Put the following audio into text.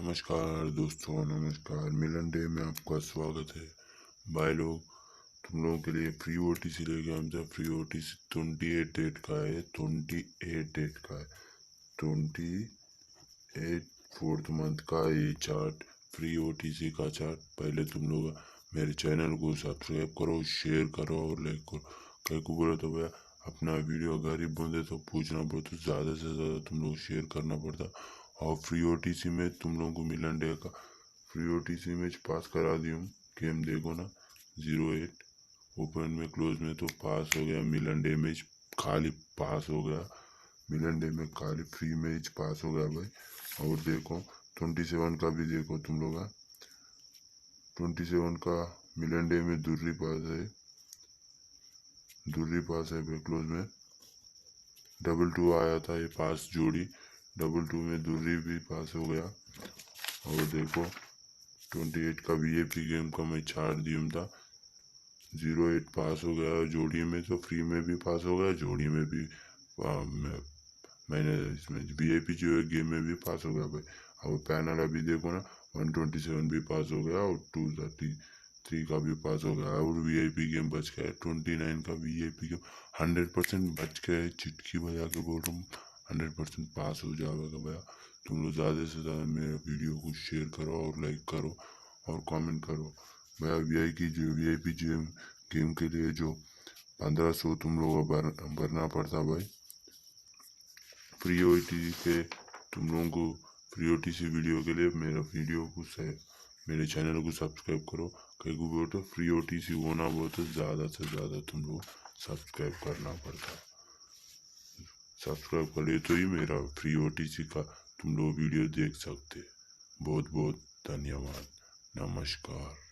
नमस्कार दोस्तों, नमस्कार। मिलन डे में आपका स्वागत है। भाई लोग, तुम लोगों के लिए फ्री ओटीसी लेके हम जब फ्री ओटीसी 28 डेट का है, 28 डेट का है, 28 4th मंथ का ये चार्ट, फ्री ओटीसी का चार्ट। पहले तुम लोग मेरे चैनल को सब्सक्राइब करो, शेयर करो और लाइक करो। कहीं को बोला तो भैया अपना वीडियो गरीब बंदे तो पूछना पड़ता, ज़्यादा से ज़्यादा तुम लोग शेयर करना पड़ता। और फ्री ओटीसी में तुम लोगों को मिलन डे का फ्री ओटीसी में पास करा दी हूँ। गेम देखो ना, 08 ओपन में क्लोज में तो पास हो गया। मिलन डे में खाली पास हो गया। मिलन डे में खाली फ्री मैच पास हो गया भाई। और देखो 27 का भी देखो तुम लोग। 27 का मिलन डे में दुर्री पास है भाई। क्लोज में 2-2 आया था ये पास जोड़ी, 2-2 में दुर्री भी पास हो गया। और देखो 28 का वीआईपी गेम का मैं चार्ट दिया था, 08 पास हो गया जोड़ी में, तो फ्री में भी पास हो गया, जोड़ी में भी मैंने इसमें वीआईपी जो है गेम में भी पास हो गया भाई। और पैनल अभी देखो ना, 127 भी पास हो गया और 233 का भी पास हो गया। और वीआईपी गेम बच गया 29 का वीआईपी गेम 100% बच गया। चिटकी बजा के बोल रहा हूँ, 100% पास हो जाएगा भैया। तुम लोग ज़्यादा से ज़्यादा मेरे वीडियो को शेयर करो और लाइक करो और कमेंट करो भैया। वीआईपी गेम के लिए जो 1500 तुम लोग भरना पड़ता भाई। फ्री ओटीसी के तुम लोगों को फ्री ओटीसी वीडियो के लिए मेरे चैनल को सब्सक्राइब करो। कहीं को बोलो तो फ्री ओटीसी होना बहुत ज़्यादा से ज़्यादा तुम लोग सब्सक्राइब करना पड़ता। सब्सक्राइब कर लिए तो ही मेरा फ्री ओटीसी का तुम लोग वीडियो देख सकते। बहुत बहुत धन्यवाद। नमस्कार।